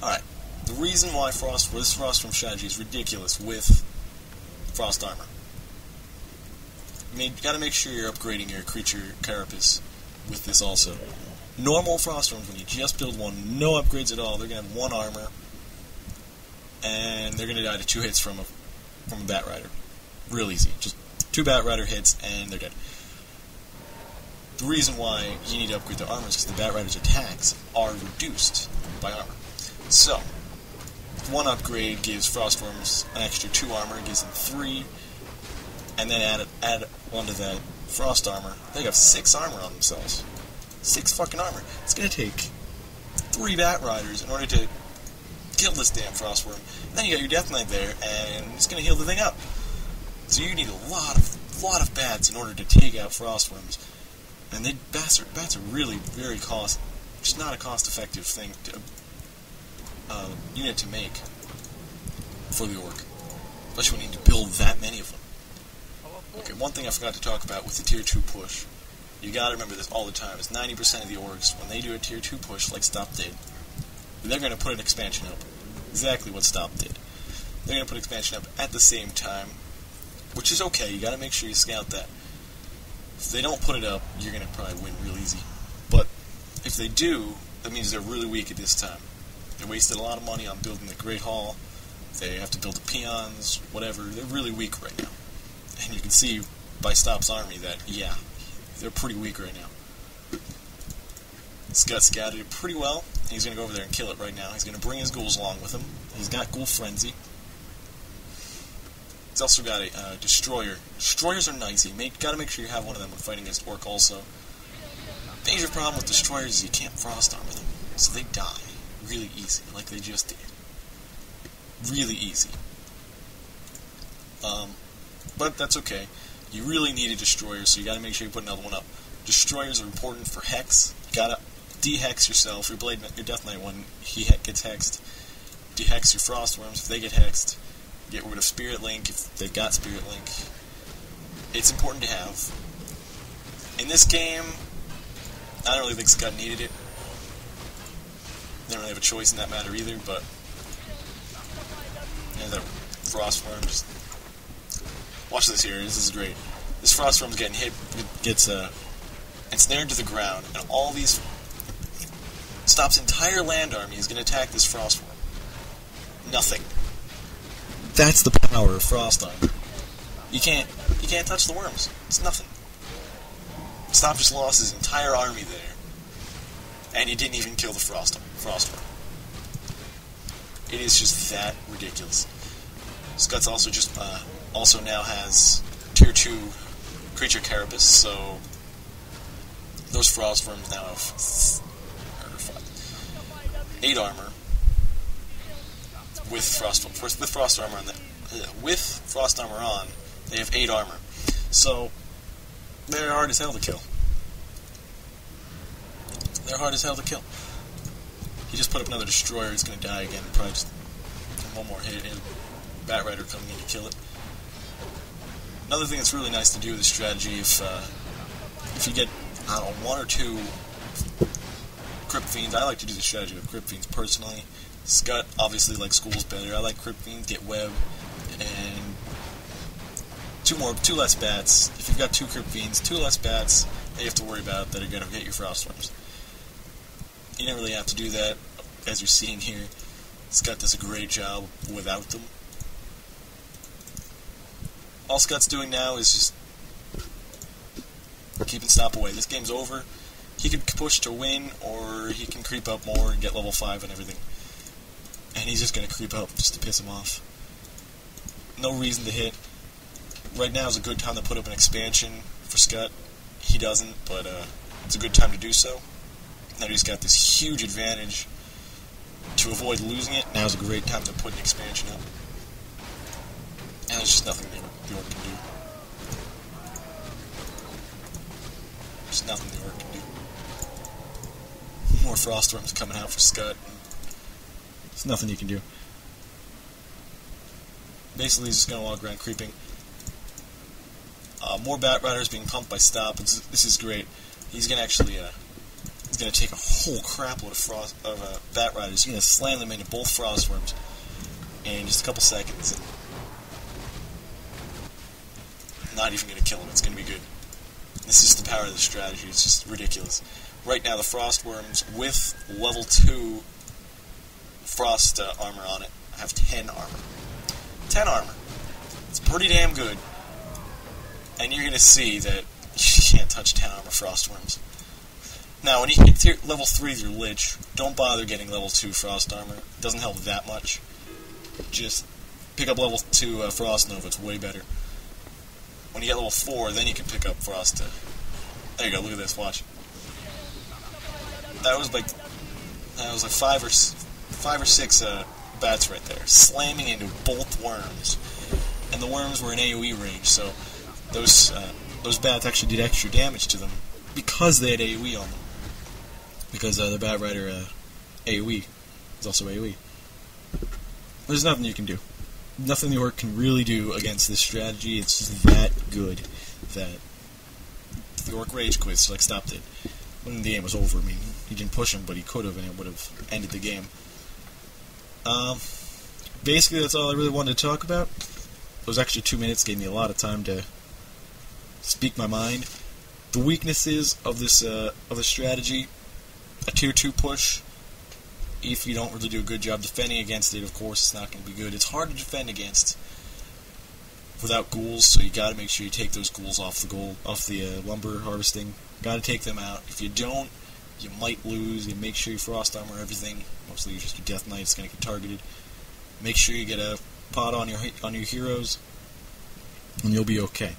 Alright, the reason why this Frostworm strategy is ridiculous with Frost Armor. You gotta make sure you're upgrading your creature carapace with this also. Normal Frostworms, when you just build one, no upgrades at all, they're gonna have 1 armor, and they're gonna die to 2 hits from a Bat Rider. Real easy. Just 2 Bat Rider hits, and they're dead. The reason why you need to upgrade their armor is because the Bat Rider's attacks are reduced by armor. So, 1 upgrade gives Frostworms an extra 2 armor, gives them 3, and then add onto that Frost Armor, they have 6 armor on themselves. 6 fucking armor. It's gonna take 3 Bat Riders in order to kill this damn Frostworm. And then you got your Death Knight there, and it's gonna heal the thing up. So you need a lot of bats in order to take out Frostworms. And bats are really very just not a cost-effective thing unit to make for the orc, especially when you need to build that many of them. Okay, one thing I forgot to talk about with the tier 2 push, you gotta remember this all the time, is 90% of the orcs, when they do a tier 2 push like Stop did, they're gonna put an expansion up. Exactly what Stop did. They're gonna put expansion up at the same time, which is okay, you gotta make sure you scout that. If they don't put it up, you're gonna probably win real easy. But if they do, that means they're really weak at this time. They wasted a lot of money on building the Great Hall, they have to build the peons, whatever, they're really weak right now. And you can see by Stop's army that, yeah, they're pretty weak right now. Scott scouted it pretty well, and he's going to go over there and kill it right now. He's going to bring his ghouls along with him. He's got Ghoul Frenzy. He's also got a Destroyer. Destroyers are nice. You got to make sure you have one of them when fighting against Orc also. Major problem with Destroyers is you can't Frost Armor them, so they die really easy, like they just did. Really easy. But that's okay. You really need a Destroyer, so you gotta make sure you put another one up. Destroyers are important for Hex. You gotta de-hex yourself, your Death Knight when he gets hexed. De-hex your Frostworms if they get hexed. Get rid of Spirit Link if they've got Spirit Link. It's important to have. In this game, I don't really think Scott needed it. They don't really have a choice in that matter either, but yeah, that Frostworm just... Watch this here, this is great. This Frostworm's getting hit, gets ensnared to the ground, and all these... Stop's entire land army is going to attack this Frostworm. Nothing. That's the power of Frost Armor. You can't touch the worms. It's nothing. Stop just lost his entire army there, and he didn't even kill the Frostworm. It is just that ridiculous. Scott's also now has tier 2 creature carapace, so those Frostworms now have 8 armor with Frost Armor on. With Frost Armor on, they have 8 armor. So they're hard as hell to kill. They're hard as hell to kill. He just put up another Destroyer. He's going to die again. Probably just one more hit and Bat Rider coming in to kill it. Another thing that's really nice to do with this strategy, if you get, I don't know, 1 or 2 Crypt Fiends, I like to do the strategy with Crypt Fiends personally. Scott obviously likes Ghouls better. I like Crypt Fiends, get Web, and 2 less bats. If you've got 2 Crypt Fiends, 2 less bats that you have to worry about that are going to hit your Frostworms. You don't really have to do that, as you're seeing here. Scott does a great job without them. All Scott's doing now is just keeping Stop away. This game's over. He can push to win, or he can creep up more and get level 5 and everything. And he's just going to creep up just to piss him off. No reason to hit. Right now is a good time to put up an expansion for Scott. He doesn't, but it's a good time to do so. Now he's got this huge advantage to avoid losing it. Now's a great time to put an expansion up. And there's just nothing the orc can do. There's nothing the orc can do. More Frostworms coming out for Scott. There's nothing you can do. Basically, he's just going to walk around creeping. More Bat Riders being pumped by Stop. This is great. He's going to actually is going to take a whole crapload of bat riders. You're going to slam them into both frost worms in just a couple seconds. And not even going to kill them. It's going to be good. This is the power of the strategy. It's just ridiculous. Right now, the frost worms with level 2 frost armor on it have 10 armor. 10 armor. It's pretty damn good. And you're going to see that you can't touch 10 armor frost worms. Now, when you hit level 3 with your Lich, don't bother getting level 2 frost armor. It doesn't help that much. Just pick up level 2 frost nova. It's way better. When you get level 4, then you can pick up frost. There you go. Look at this. Watch. That was like 5 or 6 bats right there, slamming into both worms, and the worms were in AOE range. So those bats actually did extra damage to them because they had AOE on them. Because the bat rider AOE is also AOE. There's nothing you can do. Nothing the orc can really do against this strategy. It's just that good that the orc rage quit, so stopped it. When the game was over, I mean, he didn't push him, but he could have, and it would have ended the game. Basically, that's all I really wanted to talk about. Those extra 2 minutes gave me a lot of time to speak my mind. The weaknesses of this strategy: a tier 2 push. If you don't really do a good job defending against it, of course, it's not going to be good. It's hard to defend against without ghouls, so you got to make sure you take those ghouls off the lumber harvesting. Got to take them out. If you don't, you might lose. You make sure you frost armor everything. Mostly just your Death Knight is going to get targeted. Make sure you get a pot on your heroes, and you'll be okay.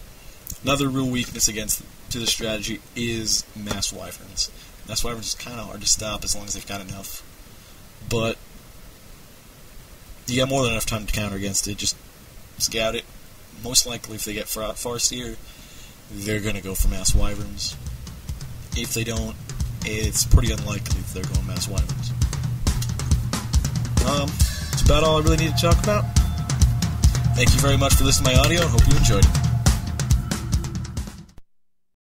Another real weakness to the strategy is mass wyverns. Mass wyverns is kind of hard to stop as long as they've got enough. But you got more than enough time to counter against it. Just scout it. Most likely, if they get Farseer, they're going to go for mass wyverns. If they don't, it's pretty unlikely that they're going mass wyverns. That's about all I really need to talk about. Thank you very much for listening to my audio, and hope you enjoyed it.